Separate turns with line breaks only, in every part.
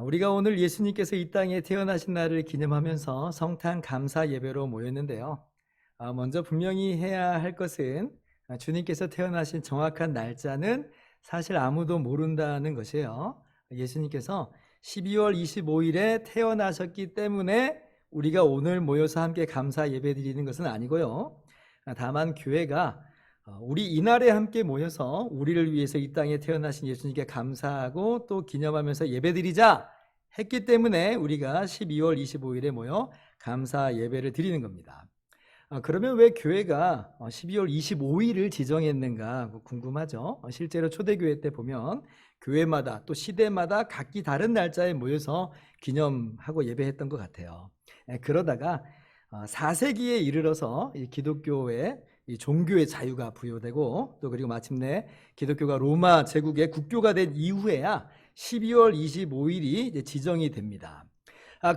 우리가 오늘 예수님께서 이 땅에 태어나신 날을 기념하면서 성탄 감사 예배로 모였는데요. 먼저 분명히 해야 할 것은 주님께서 태어나신 정확한 날짜는 사실 아무도 모른다는 것이에요. 예수님께서 12월 25일에 태어나셨기 때문에 우리가 오늘 모여서 함께 감사 예배 드리는 것은 아니고요. 다만 교회가 우리 이날에 함께 모여서 우리를 위해서 이 땅에 태어나신 예수님께 감사하고 또 기념하면서 예배드리자 했기 때문에 우리가 12월 25일에 모여 감사 예배를 드리는 겁니다. 그러면 왜 교회가 12월 25일을 지정했는가 궁금하죠? 실제로 초대교회 때 보면 교회마다 또 시대마다 각기 다른 날짜에 모여서 기념하고 예배했던 것 같아요. 그러다가 4세기에 이르러서 이 기독교의 이 종교의 자유가 부여되고 또 그리고 마침내 기독교가 로마 제국의 국교가 된 이후에야 12월 25일이 이제 지정이 됩니다.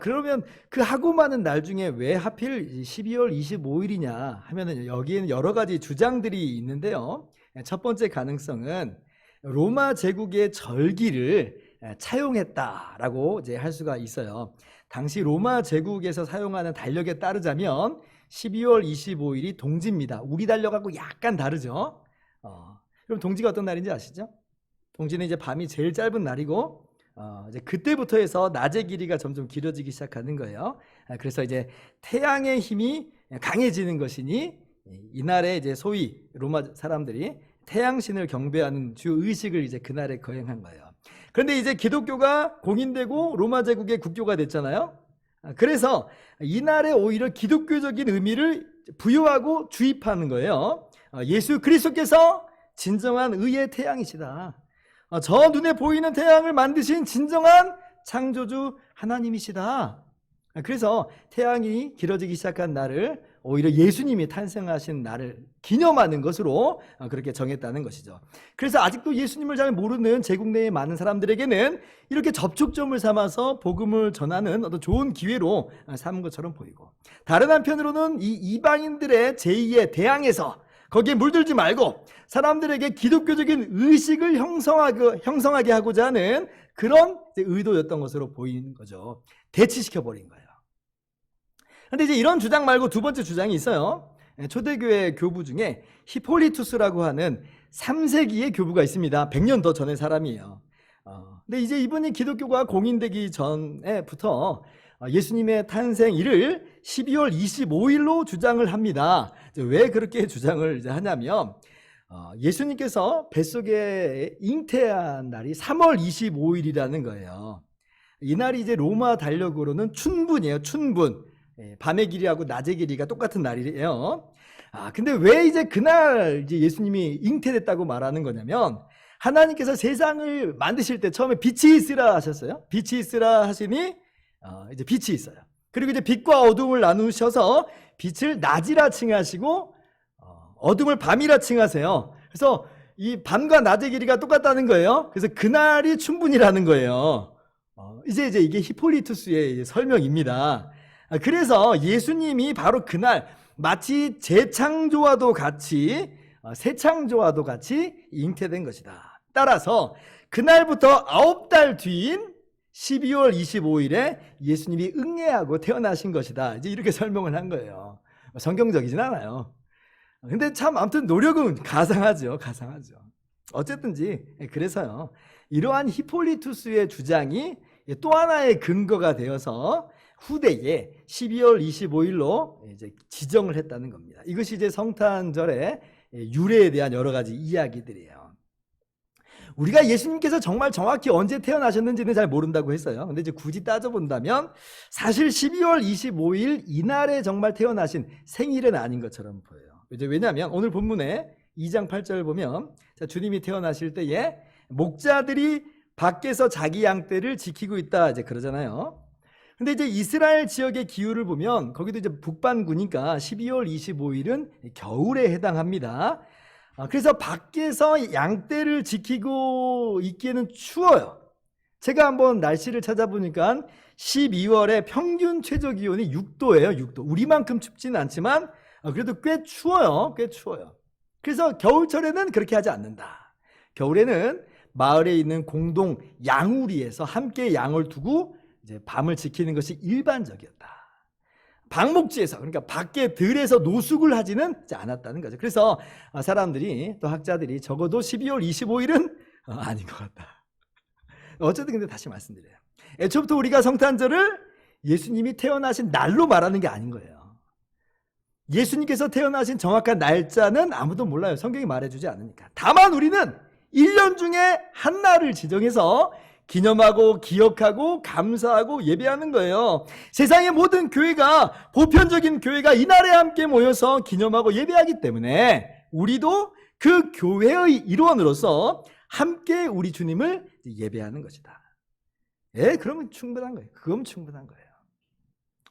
그러면 그 하고 많은 날 중에 왜 하필 12월 25일이냐 하면은 여기에는 여러 가지 주장들이 있는데요. 첫 번째 가능성은 로마 제국의 절기를 차용했다라고 이제 할 수가 있어요. 당시 로마 제국에서 사용하는 달력에 따르자면 12월 25일이 동지입니다. 우리 달력하고 약간 다르죠. 그럼 동지가 어떤 날인지 아시죠? 동지는 이제 밤이 제일 짧은 날이고 이제 그때부터 해서 낮의 길이가 점점 길어지기 시작하는 거예요. 그래서 이제 태양의 힘이 강해지는 것이니 이날에 이제 소위 로마 사람들이 태양신을 경배하는 주 의식을 이제 그날에 거행한 거예요. 그런데 이제 기독교가 공인되고 로마 제국의 국교가 됐잖아요. 그래서 이날에 오히려 기독교적인 의미를 부여하고 주입하는 거예요. 예수 그리스도께서 진정한 의의 태양이시다. 저 눈에 보이는 태양을 만드신 진정한 창조주 하나님이시다. 그래서 태양이 길어지기 시작한 날을 오히려 예수님이 탄생하신 날을 기념하는 것으로 그렇게 정했다는 것이죠. 그래서 아직도 예수님을 잘 모르는 제국 내의 많은 사람들에게는 이렇게 접촉점을 삼아서 복음을 전하는 어떤 좋은 기회로 삼은 것처럼 보이고, 다른 한편으로는 이 이방인들의 제2의 대항에서 거기에 물들지 말고 사람들에게 기독교적인 의식을 형성하게 하고자 하는 그런 의도였던 것으로 보이는 거죠. 대치시켜버린 거예요. 그런데 이제 이런 주장 말고 두 번째 주장이 있어요. 초대교회 교부 중에 히폴리투스라고 하는 3세기의 교부가 있습니다. 100년 더 전의 사람이에요. 근데 이제 이분이 기독교가 공인되기 전에부터 예수님의 탄생일을 12월 25일로 주장을 합니다. 왜 그렇게 주장을 하냐면 예수님께서 뱃속에 잉태한 날이 3월 25일이라는 거예요. 이날이 이제 로마 달력으로는 춘분이에요. 춘분. 밤의 길이하고 낮의 길이가 똑같은 날이에요. 근데 왜 이제 그날 이제 예수님이 잉태됐다고 말하는 거냐면, 하나님께서 세상을 만드실 때 처음에 빛이 있으라 하셨어요. 빛이 있으라 하시니 이제 빛이 있어요. 그리고 이제 빛과 어둠을 나누셔서 빛을 낮이라 칭하시고 어둠을 밤이라 칭하세요. 그래서 이 밤과 낮의 길이가 똑같다는 거예요. 그래서 그날이 춘분이라는 거예요. 이제 이게 히폴리투스의 설명입니다. 그래서 예수님이 바로 그날 마치 재창조와도 같이 새창조와도 같이 잉태된 것이다. 따라서 그날부터 9달 뒤인 12월 25일에 예수님이 응애하고 태어나신 것이다. 이제 이렇게 설명을 한 거예요. 성경적이진 않아요. 근데 참 아무튼 노력은 가상하죠. 어쨌든지 그래서요. 이러한 히폴리투스의 주장이 또 하나의 근거가 되어서 후대에 12월 25일로 이제 지정을 했다는 겁니다. 이것이 이제 성탄절의 유래에 대한 여러 가지 이야기들이에요. 우리가 예수님께서 정말 정확히 언제 태어나셨는지는 잘 모른다고 했어요. 근데 이제 굳이 따져본다면 사실 12월 25일 이날에 정말 태어나신 생일은 아닌 것처럼 보여요. 이제 왜냐하면 오늘 본문에 2장 8절 보면 주님이 태어나실 때에 목자들이 밖에서 자기 양떼를 지키고 있다 이제 그러잖아요. 근데 이제 이스라엘 지역의 기후를 보면 거기도 이제 북반구니까 12월 25일은 겨울에 해당합니다. 그래서 밖에서 양떼를 지키고 있기에는 추워요. 제가 한번 날씨를 찾아보니까 12월에 평균 최저 기온이 6도예요. 6도. 우리만큼 춥지는 않지만 그래도 꽤 추워요. 그래서 겨울철에는 그렇게 하지 않는다. 겨울에는 마을에 있는 공동 양우리에서 함께 양을 두고 이제 밤을 지키는 것이 일반적이었다. 방목지에서, 그러니까 밖에 들에서 노숙을 하지는 않았다는 거죠. 그래서 사람들이, 또 학자들이 적어도 12월 25일은 아닌 것 같다. 어쨌든 근데 다시 말씀드려요. 애초부터 우리가 성탄절을 예수님이 태어나신 날로 말하는 게 아닌 거예요. 예수님께서 태어나신 정확한 날짜는 아무도 몰라요. 성경이 말해주지 않으니까. 다만 우리는 1년 중에 한 날을 지정해서 기념하고 기억하고 감사하고 예배하는 거예요. 세상의 모든 교회가, 보편적인 교회가 이날에 함께 모여서 기념하고 예배하기 때문에 우리도 그 교회의 일원으로서 함께 우리 주님을 예배하는 것이다. 예, 그러면 충분한 거예요. 그건 충분한 거예요.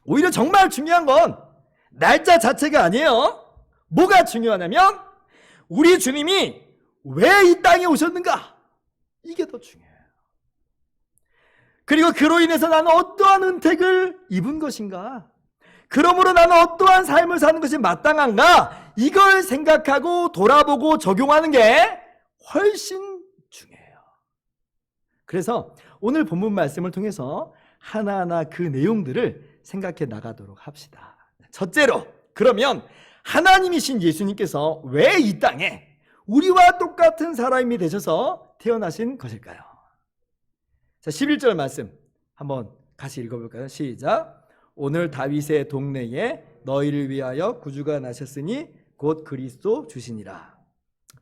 오히려 정말 중요한 건 날짜 자체가 아니에요. 뭐가 중요하냐면 우리 주님이 왜 이 땅에 오셨는가? 이게 더 중요해요. 그리고 그로 인해서 나는 어떠한 은택을 입은 것인가? 그러므로 나는 어떠한 삶을 사는 것이 마땅한가? 이걸 생각하고 돌아보고 적용하는 게 훨씬 중요해요. 그래서 오늘 본문 말씀을 통해서 하나하나 그 내용들을 생각해 나가도록 합시다. 첫째로, 그러면 하나님이신 예수님께서 왜 이 땅에 우리와 똑같은 사람이 되셔서 태어나신 것일까요? 자, 11절 말씀 한번 같이 읽어볼까요? 시작. 오늘 다윗의 동네에 너희를 위하여 구주가 나셨으니 곧 그리스도 주시니라.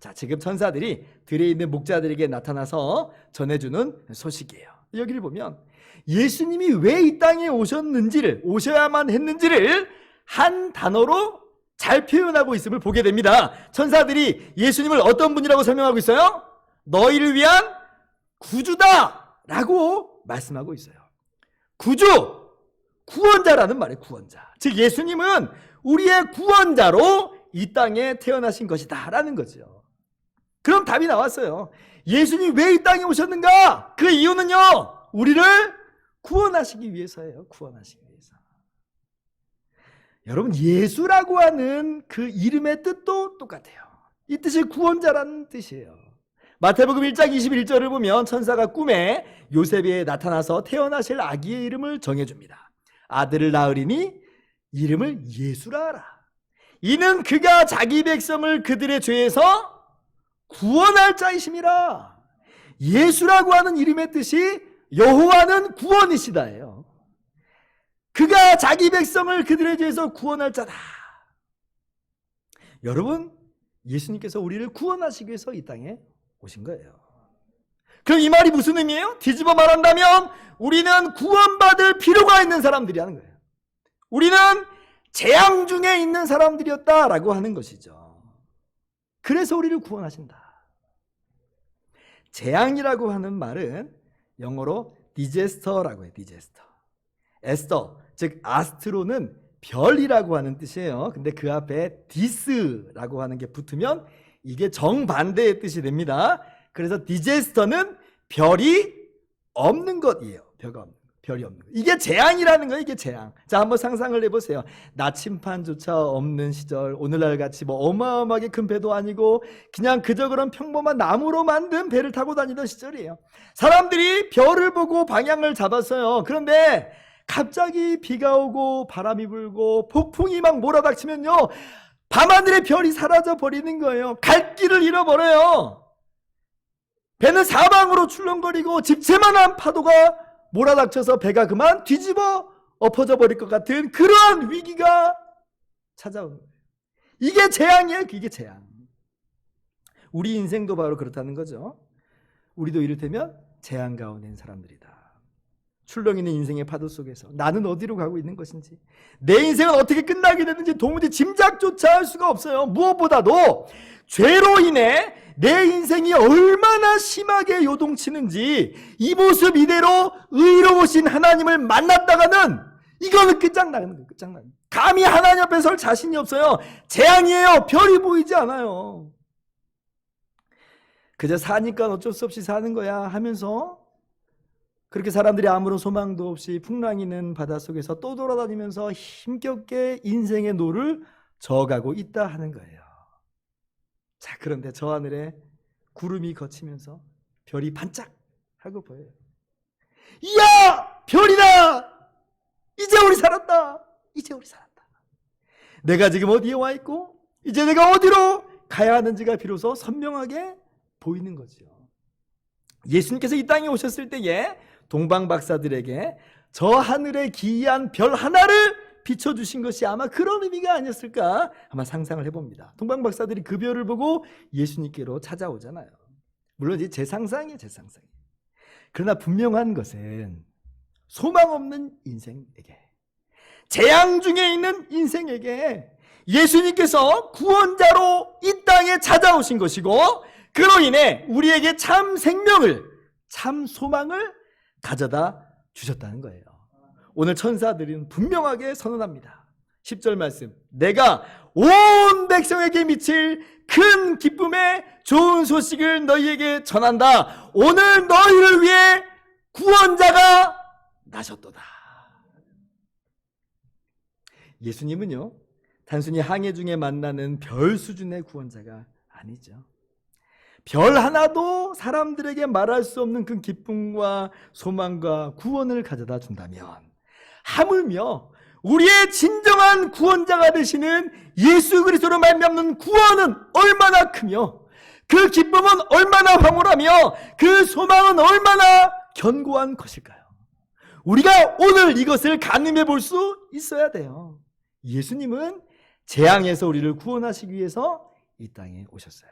자, 지금 천사들이 들에 있는 목자들에게 나타나서 전해주는 소식이에요. 여기를 보면 예수님이 왜 이 땅에 오셨는지를, 오셔야만 했는지를 한 단어로 잘 표현하고 있음을 보게 됩니다. 천사들이 예수님을 어떤 분이라고 설명하고 있어요? 너희를 위한 구주다 라고 말씀하고 있어요. 구주, 구원자라는 말이에요. 구원자. 즉 예수님은 우리의 구원자로 이 땅에 태어나신 것이다 라는 거죠. 그럼 답이 나왔어요. 예수님이 왜 이 땅에 오셨는가? 그 이유는요, 우리를 구원하시기 위해서예요. 구원하시기 위해서. 여러분, 예수라고 하는 그 이름의 뜻도 똑같아요. 이 뜻이 구원자라는 뜻이에요. 마태복음 1장 21절을 보면 천사가 꿈에 요셉에 나타나서 태어나실 아기의 이름을 정해줍니다. 아들을 낳으리니 이름을 예수라 하라. 이는 그가 자기 백성을 그들의 죄에서 구원할 자이심이라. 예수라고 하는 이름의 뜻이 여호와는 구원이시다예요. 그가 자기 백성을 그들의 죄에서 구원할 자다. 여러분, 예수님께서 우리를 구원하시기 위해서 이 땅에 오신 거예요. 그럼 이 말이 무슨 의미예요? 뒤집어 말한다면 우리는 구원받을 필요가 있는 사람들이라는 거예요. 우리는 재앙 중에 있는 사람들이었다라고 하는 것이죠. 그래서 우리를 구원하신다. 재앙이라고 하는 말은 영어로 디제스터라고 해요. 디제스터. 에스터, 즉 아스트로는 별이라고 하는 뜻이에요. 근데 그 앞에 디스라고 하는 게 붙으면 이게 정반대의 뜻이 됩니다. 그래서 디제스터는 별이 없는 것이에요. 별이 없는 것. 이게 재앙이라는 거예요. 이게 재앙. 자, 한번 상상을 해보세요. 나침판조차 없는 시절, 오늘날 같이 뭐 어마어마하게 큰 배도 아니고 그냥 그저 그런 평범한 나무로 만든 배를 타고 다니던 시절이에요. 사람들이 별을 보고 방향을 잡았어요. 그런데 갑자기 비가 오고 바람이 불고 폭풍이 막 몰아닥치면요, 밤하늘의 별이 사라져 버리는 거예요. 갈 길을 잃어버려요. 배는 사방으로 출렁거리고 집채만한 파도가 몰아닥쳐서 배가 그만 뒤집어 엎어져 버릴 것 같은 그러한 위기가 찾아오는 거예요. 이게 재앙이에요. 이게 재앙. 우리 인생도 바로 그렇다는 거죠. 우리도 이를테면 재앙 가운데 있는 사람들이다. 출렁이는 인생의 파도 속에서 나는 어디로 가고 있는 것인지, 내 인생은 어떻게 끝나게 되는지 도무지 짐작조차 할 수가 없어요. 무엇보다도 죄로 인해 내 인생이 얼마나 심하게 요동치는지, 이 모습 이대로 의로우신 하나님을 만났다가는 이거는 끝장나는 거예요. 끝장나는. 감히 하나님 앞에 설 자신이 없어요. 재앙이에요. 별이 보이지 않아요. 그저 사니까 어쩔 수 없이 사는 거야 하면서 그렇게 사람들이 아무런 소망도 없이 풍랑이는 바닷속에서 또 돌아다니면서 힘겹게 인생의 노를 저어가고 있다 하는 거예요. 자, 그런데 저 하늘에 구름이 걷히면서 별이 반짝하고 보여요. 이야! 별이다! 이제 우리 살았다! 이제 우리 살았다. 내가 지금 어디에 와 있고 이제 내가 어디로 가야 하는지가 비로소 선명하게 보이는 거죠. 예수님께서 이 땅에 오셨을 때에 동방 박사들에게 저 하늘의 기이한 별 하나를 비춰주신 것이 아마 그런 의미가 아니었을까 아마 상상을 해봅니다. 동방 박사들이 그 별을 보고 예수님께로 찾아오잖아요. 물론 이제 제 상상이에요, 제 상상. 그러나 분명한 것은 소망 없는 인생에게, 재앙 중에 있는 인생에게 예수님께서 구원자로 이 땅에 찾아오신 것이고, 그로 인해 우리에게 참 생명을, 참 소망을 가져다 주셨다는 거예요. 오늘 천사들은 분명하게 선언합니다. 10절 말씀, 내가 온 백성에게 미칠 큰 기쁨의 좋은 소식을 너희에게 전한다. 오늘 너희를 위해 구원자가 나셨도다. 예수님은요, 단순히 항해 중에 만나는 별 수준의 구원자가 아니죠. 별 하나도 사람들에게 말할 수 없는 그 기쁨과 소망과 구원을 가져다 준다면, 하물며 우리의 진정한 구원자가 되시는 예수 그리스도로 말미암는 구원은 얼마나 크며, 그 기쁨은 얼마나 황홀하며, 그 소망은 얼마나 견고한 것일까요? 우리가 오늘 이것을 가늠해 볼 수 있어야 돼요. 예수님은 재앙에서 우리를 구원하시기 위해서 이 땅에 오셨어요.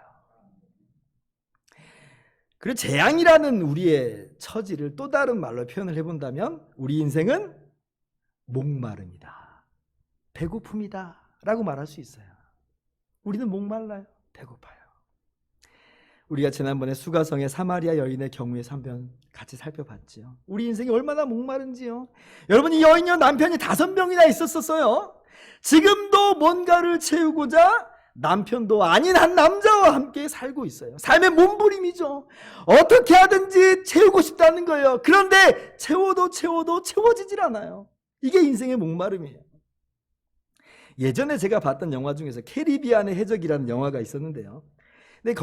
그리고 재앙이라는 우리의 처지를 또 다른 말로 표현을 해본다면 우리 인생은 목마름이다, 배고픔이다 라고 말할 수 있어요. 우리는 목말라요, 배고파요. 우리가 지난번에 수가성의 사마리아 여인의 경우에 한번 같이 살펴봤죠. 우리 인생이 얼마나 목마른지요. 여러분, 이 여인요, 남편이 5명이나 있었어요. 지금도 뭔가를 채우고자 남편도 아닌 한 남자와 함께 살고 있어요. 삶의 몸부림이죠. 어떻게 하든지 채우고 싶다는 거예요. 그런데 채워도 채워지질 않아요. 이게 인생의 목마름이에요. 예전에 제가 봤던 영화 중에서 캐리비안의 해적이라는 영화가 있었는데요. 근데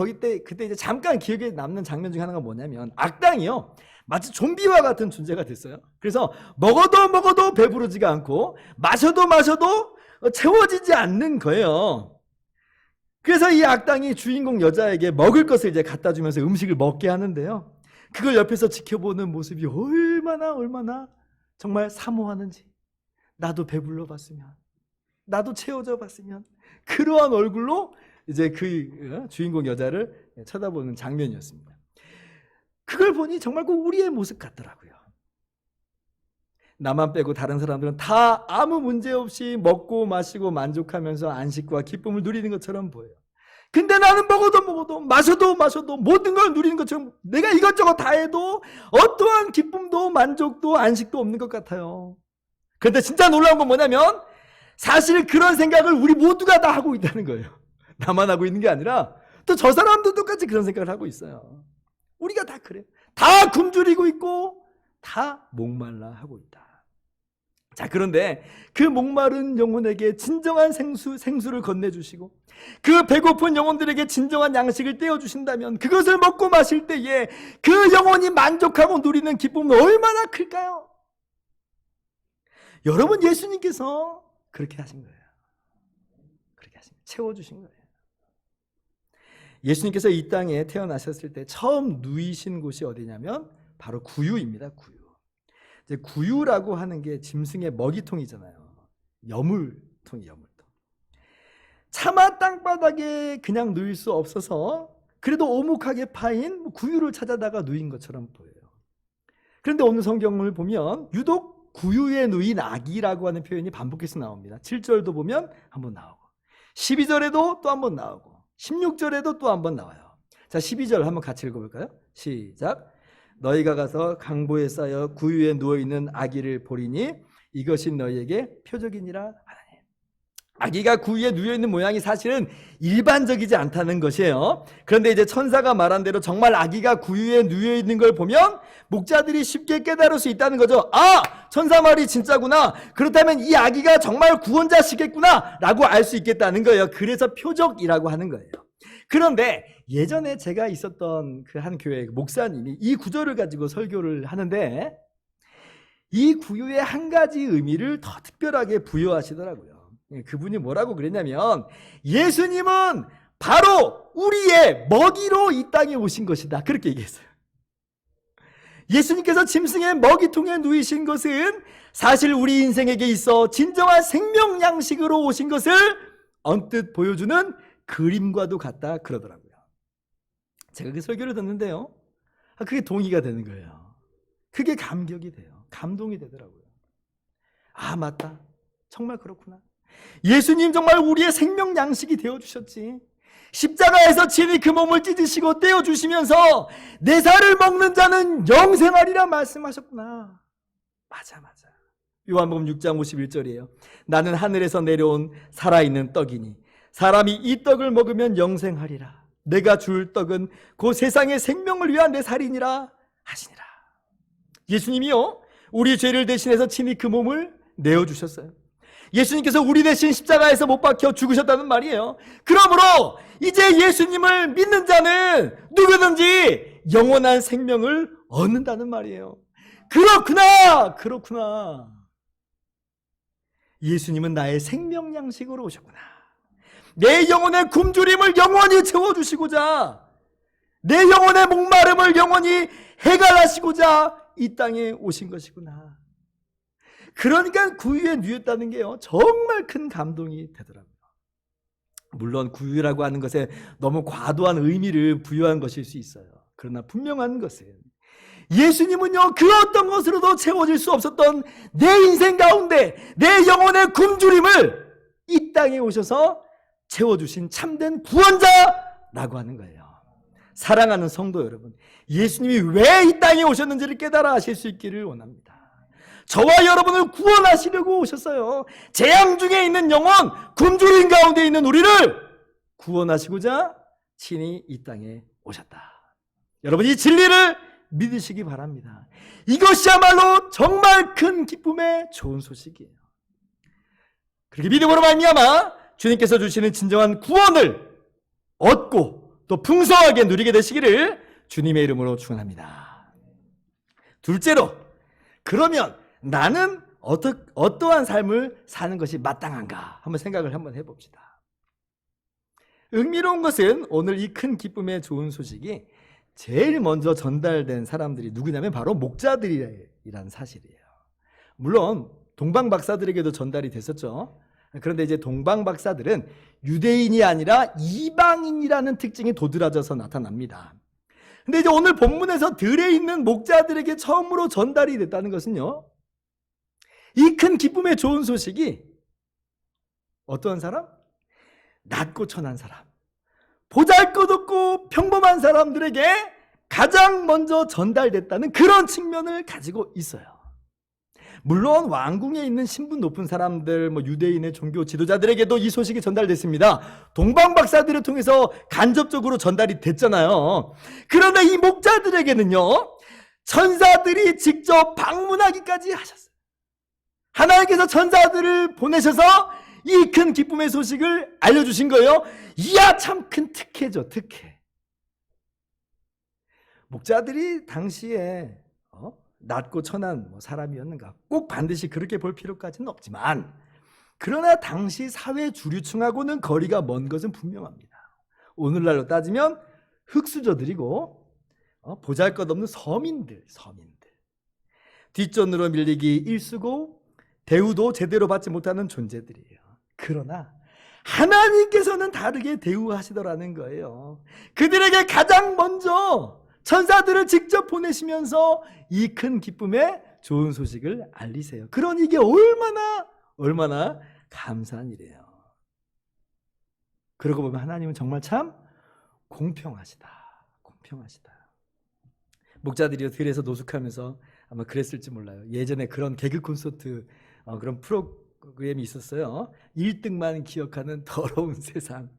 그때 이제 잠깐 기억에 남는 장면 중에 하나가 뭐냐면, 악당이요, 마치 좀비와 같은 존재가 됐어요. 그래서 먹어도 배부르지가 않고 마셔도 채워지지 않는 거예요. 그래서 이 악당이 주인공 여자에게 먹을 것을 이제 갖다 주면서 음식을 먹게 하는데요, 그걸 옆에서 지켜보는 모습이 얼마나 정말 사모하는지, 나도 배불러 봤으면, 나도 채워져 봤으면, 그러한 얼굴로 이제 그 주인공 여자를 쳐다보는 장면이었습니다. 그걸 보니 정말 그 우리의 모습 같더라고요. 나만 빼고 다른 사람들은 다 아무 문제 없이 먹고 마시고 만족하면서 안식과 기쁨을 누리는 것처럼 보여요. 근데 나는 먹어도 마셔도 모든 걸 누리는 것처럼 내가 이것저것 다 해도 어떠한 기쁨도 만족도 안식도 없는 것 같아요. 그런데 진짜 놀라운 건 뭐냐면, 사실 그런 생각을 우리 모두가 다 하고 있다는 거예요. 나만 하고 있는 게 아니라 또 저 사람도 똑같이 그런 생각을 하고 있어요. 우리가 다 그래요. 다 굶주리고 있고 다 목말라 하고 있다. 자, 그런데 그 목마른 영혼에게 진정한 생수를 건네주시고 그 배고픈 영혼들에게 진정한 양식을 떼어주신다면, 그것을 먹고 마실 때에 그 영혼이 만족하고 누리는 기쁨은 얼마나 클까요? 여러분, 예수님께서 그렇게 하신 거예요. 그렇게 하신 거예요. 채워주신 거예요. 예수님께서 이 땅에 태어나셨을 때 처음 누이신 곳이 어디냐면 바로 구유입니다. 구유. 이제 구유라고 하는 게 짐승의 먹이통이잖아요. 여물통이 여물통. 차마 땅바닥에 그냥 누일 수 없어서 그래도 오목하게 파인 구유를 찾아다가 누인 것처럼 보여요. 그런데 오늘 성경을 보면 유독 구유에 누인 아기라고 하는 표현이 반복해서 나옵니다. 7절도 보면 한번 나오고, 12절에도 또 한번 나오고, 16절에도 또 한번 나와요. 자, 12절 한번 같이 읽어볼까요? 시작. 너희가 가서 강보에 쌓여 구유에 누워있는 아기를 보리니 이것이 너희에게 표적이니라 하나니. 아기가 구유에 누워있는 모양이 사실은 일반적이지 않다는 것이에요. 그런데 이제 천사가 말한 대로 정말 아기가 구유에 누워있는 걸 보면 목자들이 쉽게 깨달을 수 있다는 거죠. 아! 천사 말이 진짜구나. 그렇다면 이 아기가 정말 구원자시겠구나 라고 알 수 있겠다는 거예요. 그래서 표적이라고 하는 거예요. 그런데 예전에 제가 있었던 그 한 교회 목사님이 이 구절을 가지고 설교를 하는데 이 구유의 한 가지 의미를 더 특별하게 부여하시더라고요. 그분이 뭐라고 그랬냐면 예수님은 바로 우리의 먹이로 이 땅에 오신 것이다. 그렇게 얘기했어요. 예수님께서 짐승의 먹이통에 누이신 것은 사실 우리 인생에게 있어 진정한 생명 양식으로 오신 것을 언뜻 보여주는 그림과도 같다 그러더라고요. 제가 그 설교를 듣는데요, 그게 동의가 되는 거예요. 그게 감격이 돼요. 감동이 되더라고요. 아, 맞다. 정말 그렇구나. 예수님 정말 우리의 생명 양식이 되어주셨지. 십자가에서 친히 그 몸을 찢으시고 떼어주시면서 내 살을 먹는 자는 영생하리라 말씀하셨구나. 맞아. 요한복음 6장 51절이에요. 나는 하늘에서 내려온 살아있는 떡이니 사람이 이 떡을 먹으면 영생하리라. 내가 줄 떡은 그 세상의 생명을 위한 내 살이니라 하시니라. 예수님이요, 우리 죄를 대신해서 친히 그 몸을 내어주셨어요. 예수님께서 우리 대신 십자가에서 못 박혀 죽으셨다는 말이에요. 그러므로 이제 예수님을 믿는 자는 누구든지 영원한 생명을 얻는다는 말이에요. 그렇구나. 예수님은 나의 생명 양식으로 오셨구나. 내 영혼의 굶주림을 영원히 채워주시고자, 내 영혼의 목마름을 영원히 해결하시고자 이 땅에 오신 것이구나. 그러니까 구유에 누였다는 게요, 정말 큰 감동이 되더라고요. 물론 구유라고 하는 것에 너무 과도한 의미를 부여한 것일 수 있어요. 그러나 분명한 것은 예수님은요, 그 어떤 것으로도 채워질 수 없었던 내 인생 가운데 내 영혼의 굶주림을 이 땅에 오셔서 채워주신 참된 구원자라고 하는 거예요. 사랑하는 성도 여러분, 예수님이 왜 이 땅에 오셨는지를 깨달아 하실 수 있기를 원합니다. 저와 여러분을 구원하시려고 오셨어요. 재앙 중에 있는 영혼, 굶주림 가운데 있는 우리를 구원하시고자 친히 이 땅에 오셨다. 여러분, 이 진리를 믿으시기 바랍니다. 이것이야말로 정말 큰 기쁨의 좋은 소식이에요. 그렇게 믿음으로 말미암아 주님께서 주시는 진정한 구원을 얻고 또 풍성하게 누리게 되시기를 주님의 이름으로 축원합니다. 둘째로, 그러면 나는 어떠한 삶을 사는 것이 마땅한가 한번 생각을 한번 해봅시다. 흥미로운 것은 오늘 이 큰 기쁨의 좋은 소식이 제일 먼저 전달된 사람들이 누구냐면 바로 목자들이라는 사실이에요. 물론 동방박사들에게도 전달이 됐었죠. 그런데 이제 동방박사들은 유대인이 아니라 이방인이라는 특징이 도드라져서 나타납니다. 근데 이제 오늘 본문에서 들에 있는 목자들에게 처음으로 전달이 됐다는 것은요, 이 큰 기쁨의 좋은 소식이 어떠한 사람? 낮고 천한 사람, 보잘것없고 평범한 사람들에게 가장 먼저 전달됐다는 그런 측면을 가지고 있어요. 물론 왕궁에 있는 신분 높은 사람들, 유대인의 종교 지도자들에게도 이 소식이 전달됐습니다. 동방박사들을 통해서 간접적으로 전달이 됐잖아요. 그런데 이 목자들에게는요, 천사들이 직접 방문하기까지 하셨어요. 하나님께서 천사들을 보내셔서 이 큰 기쁨의 소식을 알려주신 거예요. 이야, 참 큰 특혜죠, 특혜. 목자들이 당시에 낮고 천한 사람이었는가? 꼭 반드시 그렇게 볼 필요까지는 없지만, 그러나 당시 사회 주류층하고는 거리가 먼 것은 분명합니다. 오늘날로 따지면 흙수저들이고 보잘것없는 서민들. 뒷전으로 밀리기 일쑤고 대우도 제대로 받지 못하는 존재들이에요. 그러나 하나님께서는 다르게 대우하시더라는 거예요. 그들에게 가장 먼저 천사들을 직접 보내시면서 이 큰 기쁨의 좋은 소식을 알리세요. 그러니 이게 얼마나 감사한 일이에요. 그러고 보면 하나님은 정말 참 공평하시다. 목자들이 들에서 노숙하면서 아마 그랬을지 몰라요. 예전에 그런 개그 콘서트 그런 프로그램이 있었어요. 1등만 기억하는 더러운 세상.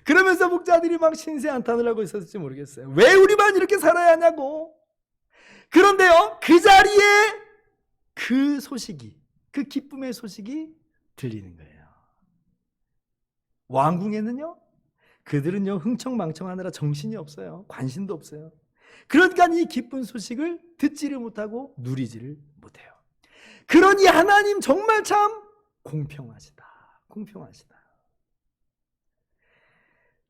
그러면서 목자들이 막 신세한탄을 하고 있었을지 모르겠어요. 왜 우리만 이렇게 살아야 하냐고. 그런데요, 그 자리에 그 소식이, 그 기쁨의 소식이 들리는 거예요. 왕궁에는요, 그들은요 흥청망청하느라 정신이 없어요. 관심도 없어요. 그러니까 이 기쁜 소식을 듣지를 못하고 누리지를 못해요. 그러니 하나님 정말 참 공평하시다. 공평하시다.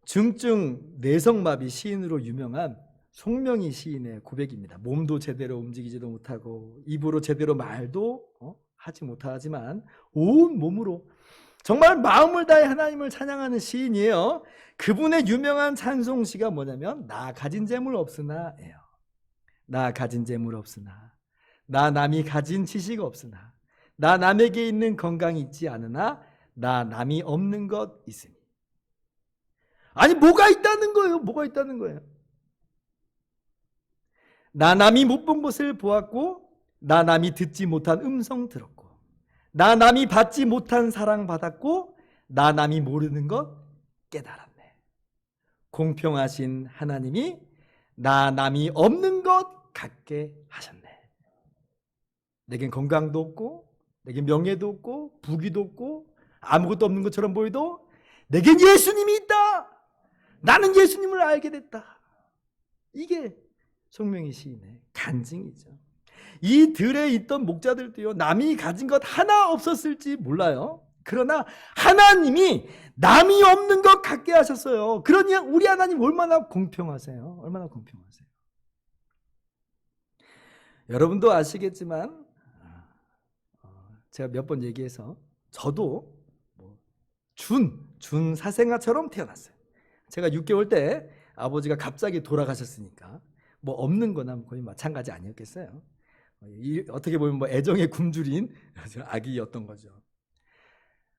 중증 내성마비 시인으로 유명한 송명희 시인의 고백입니다. 몸도 제대로 움직이지도 못하고 입으로 제대로 말도 하지 못하지만 온 몸으로 정말 마음을 다해 하나님을 찬양하는 시인이에요. 그분의 유명한 찬송시가 뭐냐면 나 가진 재물 없으나 예요. 나 가진 재물 없으나 나 남이 가진 지식 없으나 나 남에게 있는 건강이 있지 않으나 나 남이 없는 것 있으니. 아니 뭐가 있다는 거예요? 뭐가 있다는 거예요? 나 남이 못 본 것을 보았고 나 남이 듣지 못한 음성 들었고 나 남이 받지 못한 사랑 받았고 나 남이 모르는 것 깨달았네. 공평하신 하나님이 나 남이 없는 것 갖게 하셨네. 내겐 건강도 없고 내겐 명예도 없고 부귀도 없고 아무것도 없는 것처럼 보여도 내겐 예수님이 있다. 나는 예수님을 알게 됐다. 이게 송명희 시인의 간증이죠. 이 들에 있던 목자들도요 남이 가진 것 하나 없었을지 몰라요. 그러나 하나님이 남이 없는 것 갖게 하셨어요. 그러니 우리 하나님 얼마나 공평하세요. 얼마나 공평하세요. 여러분도 아시겠지만 제가 몇 번 얘기해서 저도 준 사생아처럼 태어났어요. 제가 6개월 때 아버지가 갑자기 돌아가셨으니까 뭐 없는 거나 거의 마찬가지 아니었겠어요. 어떻게 보면 뭐 애정의 굶주린 아기였던 거죠.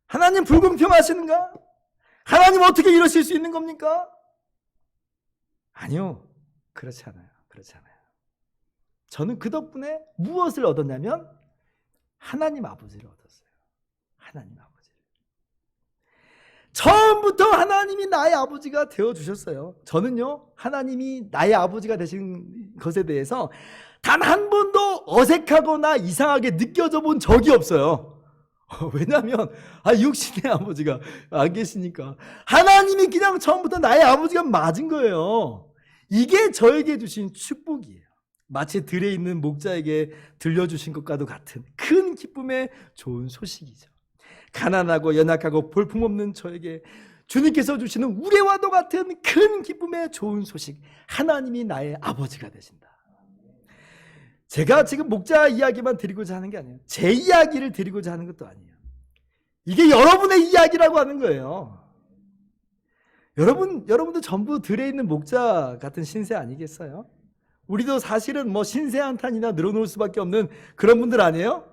하나님 불공평하시는가? 하나님 어떻게 이러실 수 있는 겁니까? 아니요. 그렇지 않아요. 그렇지 않아요. 저는 그 덕분에 무엇을 얻었냐면 하나님 아버지를 얻었어요. 하나님 아버지를. 처음부터 하나님이 나의 아버지가 되어주셨어요. 저는요 하나님이 나의 아버지가 되신 것에 대해서 단 한 번도 어색하거나 이상하게 느껴져 본 적이 없어요. 왜냐하면 육신의 아버지가 안 계시니까 하나님이 그냥 처음부터 나의 아버지가 맞은 거예요. 이게 저에게 주신 축복이에요. 마치 들에 있는 목자에게 들려주신 것과도 같은 큰 기쁨의 좋은 소식이죠. 가난하고 연약하고 볼품없는 저에게 주님께서 주시는 우레와도 같은 큰 기쁨의 좋은 소식, 하나님이 나의 아버지가 되신다. 제가 지금 목자 이야기만 드리고자 하는 게 아니에요. 제 이야기를 드리고자 하는 것도 아니에요. 이게 여러분의 이야기라고 하는 거예요. 여러분도 전부 들에 있는 목자 같은 신세 아니겠어요? 우리도 사실은 뭐 신세 한탄이나 늘어놓을 수밖에 없는 그런 분들 아니에요?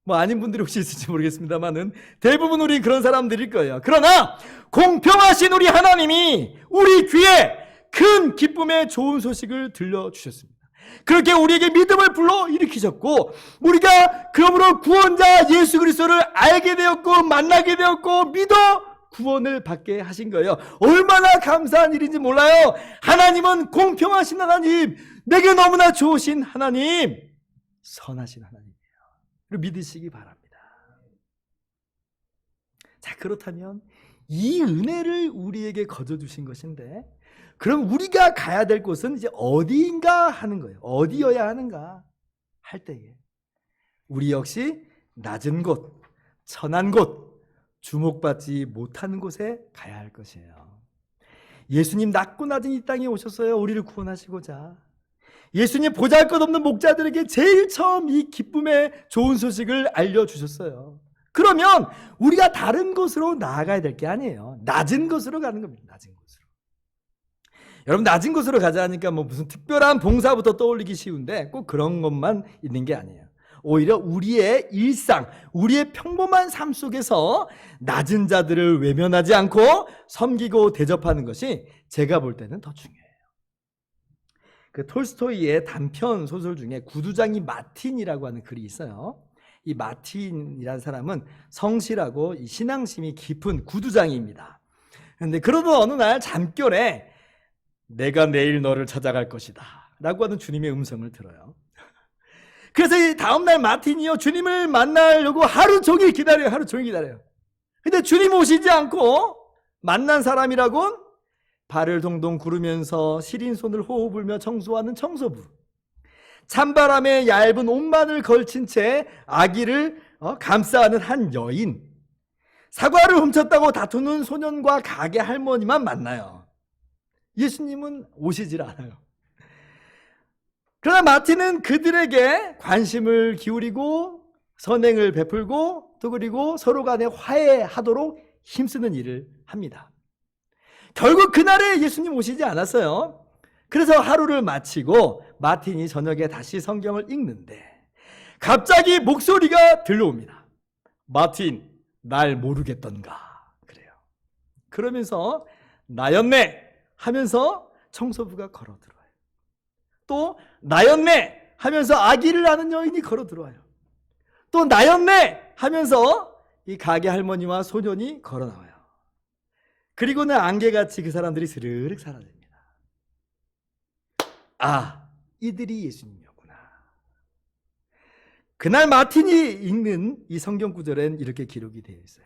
뭐 아닌 분들이 혹시 있을지 모르겠습니다만은 대부분 우리 그런 사람들일 거예요. 그러나 공평하신 우리 하나님이 우리 귀에 큰 기쁨의 좋은 소식을 들려주셨습니다. 그렇게 우리에게 믿음을 불러일으키셨고 우리가 그러므로 구원자 예수 그리스도를 알게 되었고 만나게 되었고 믿어 구원을 받게 하신 거예요. 얼마나 감사한 일인지 몰라요. 하나님은 공평하신 하나님, 내게 너무나 좋으신 하나님, 선하신 하나님이에요. 그리고 믿으시기 바랍니다. 자, 그렇다면 이 은혜를 우리에게 거저주신 것인데 그럼 우리가 가야 될 곳은 이제 어디인가 하는 거예요. 어디여야 하는가 할 때에 우리 역시 낮은 곳, 천한 곳, 주목받지 못하는 곳에 가야 할 것이에요. 예수님 낮고 낮은 이 땅에 오셨어요. 우리를 구원하시고자. 예수님 보잘것없는 목자들에게 제일 처음 이 기쁨의 좋은 소식을 알려주셨어요. 그러면 우리가 다른 곳으로 나아가야 될 게 아니에요. 낮은 곳으로 가는 겁니다. 낮은 곳으로. 여러분 낮은 곳으로 가자 하니까 뭐 무슨 특별한 봉사부터 떠올리기 쉬운데 꼭 그런 것만 있는 게 아니에요. 오히려 우리의 일상, 우리의 평범한 삶 속에서 낮은 자들을 외면하지 않고 섬기고 대접하는 것이 제가 볼 때는 더 중요해요. 그 톨스토이의 단편 소설 중에 구두장이 마틴이라고 하는 글이 있어요. 이 마틴이라는 사람은 성실하고 이 신앙심이 깊은 구두장입니다. 그런데 그러던 어느 날 잠결에 내가 내일 너를 찾아갈 것이다 라고 하는 주님의 음성을 들어요. 그래서 이 다음날 마틴이요 주님을 만나려고 하루 종일 기다려요. 하루 종일 기다려요. 근데 주님 오시지 않고 만난 사람이라곤 발을 동동 구르면서 시린 손을 호호 불며 청소하는 청소부, 찬바람에 얇은 옷만을 걸친 채 아기를 감싸는 한 여인, 사과를 훔쳤다고 다투는 소년과 가게 할머니만 만나요. 예수님은 오시질 않아요. 그러나 마틴은 그들에게 관심을 기울이고 선행을 베풀고 또 그리고 서로 간에 화해하도록 힘쓰는 일을 합니다. 결국 그날에 예수님 오시지 않았어요. 그래서 하루를 마치고 마틴이 저녁에 다시 성경을 읽는데 갑자기 목소리가 들려옵니다. 마틴, 날 모르겠던가? 그래요. 그러면서 나였네 하면서 청소부가 걸어 들어와요. 또 나였네 하면서 아기를 낳는 여인이 걸어 들어와요. 또 나였네 하면서 이 가게 할머니와 소년이 걸어 나와요. 그리고는 안개같이 그 사람들이 스르륵 사라집니다. 아, 이들이 예수님이었구나. 그날 마틴이 읽는 이 성경 구절엔 이렇게 기록이 되어 있어요.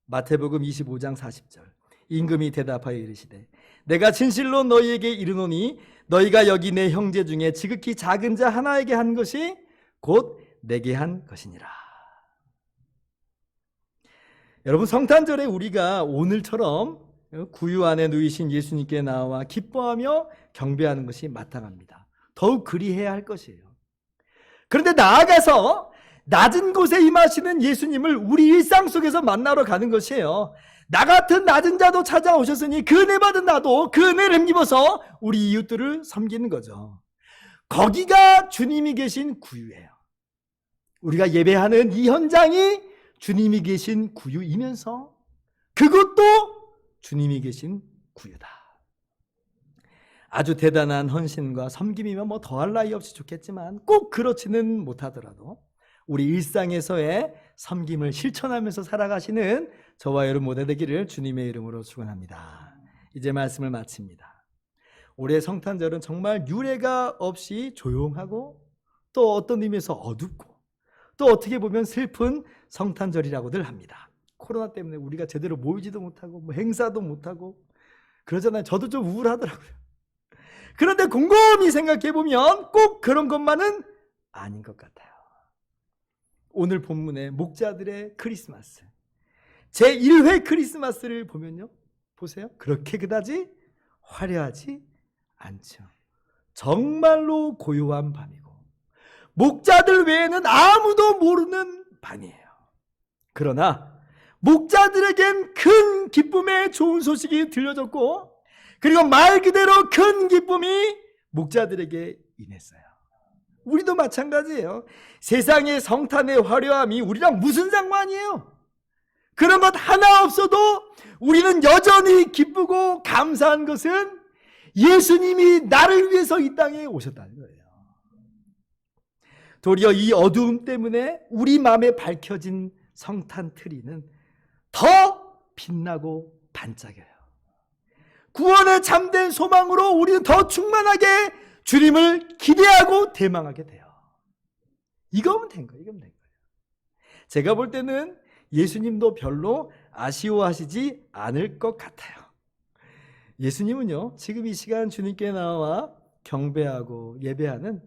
마태복음 25장 40절. 임금이 대답하여 이르시되 내가 진실로 너희에게 이르노니 너희가 여기 내 형제 중에 지극히 작은 자 하나에게 한 것이 곧 내게 한 것이니라. 여러분, 성탄절에 우리가 오늘처럼 구유 안에 누이신 예수님께 나와 기뻐하며 경배하는 것이 마땅합니다. 더욱 그리해야 할 것이에요. 그런데 나아가서 낮은 곳에 임하시는 예수님을 우리 일상 속에서 만나러 가는 것이에요. 나 같은 낮은 자도 찾아오셨으니 그 은혜 받은 나도 그 은혜를 힘입어서 우리 이웃들을 섬기는 거죠. 거기가 주님이 계신 구유예요. 우리가 예배하는 이 현장이 주님이 계신 구유이면서 그것도 주님이 계신 구유다. 아주 대단한 헌신과 섬김이면 뭐 더할 나위 없이 좋겠지만 꼭 그렇지는 못하더라도 우리 일상에서의 섬김을 실천하면서 살아가시는 저와 여러분 모두 되기를 주님의 이름으로 축원합니다. 이제 말씀을 마칩니다. 올해 성탄절은 정말 유례가 없이 조용하고 또 어떤 의미에서 어둡고 또 어떻게 보면 슬픈 성탄절이라고들 합니다. 코로나 때문에 우리가 제대로 모이지도 못하고 뭐 행사도 못하고 그러잖아요. 저도 좀 우울하더라고요. 그런데 곰곰이 생각해보면 꼭 그런 것만은 아닌 것 같아요. 오늘 본문의 목자들의 크리스마스, 제1회 크리스마스를 보면요, 보세요. 그렇게 그다지 화려하지 않죠. 정말로 고요한 밤이고 목자들 외에는 아무도 모르는 밤이에요. 그러나 목자들에겐 큰 기쁨의 좋은 소식이 들려졌고 그리고 말 그대로 큰 기쁨이 목자들에게 임했어요. 우리도 마찬가지예요. 세상의 성탄의 화려함이 우리랑 무슨 상관이에요? 그런 것 하나 없어도 우리는 여전히 기쁘고 감사한 것은 예수님이 나를 위해서 이 땅에 오셨다는 거예요. 도리어 이 어두움 때문에 우리 마음에 밝혀진 성탄 트리는 더 빛나고 반짝여요. 구원의 참된 소망으로 우리는 더 충만하게 주님을 기대하고 대망하게 돼요. 이거면 된 거예요. 이거면 된 거예요. 제가 볼 때는 예수님도 별로 아쉬워하시지 않을 것 같아요. 예수님은요, 지금 이 시간 주님께 나와 경배하고 예배하는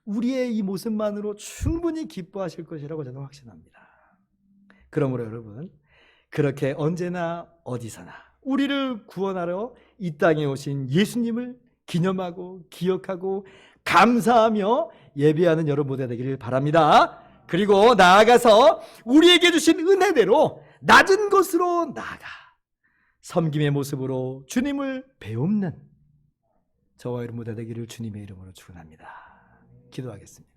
우리의 이 모습만으로 충분히 기뻐하실 것이라고 저는 확신합니다. 그러므로 여러분, 그렇게 언제나 어디서나 우리를 구원하러 이 땅에 오신 예수님을 기념하고 기억하고 감사하며 예배하는 여러분 모두 되기를 바랍니다. 그리고 나아가서 우리에게 주신 은혜대로 낮은 곳으로 나아가 섬김의 모습으로 주님을 배웁는 저와 여러분 모두 되기를 주님의 이름으로 축원합니다. 기도하겠습니다.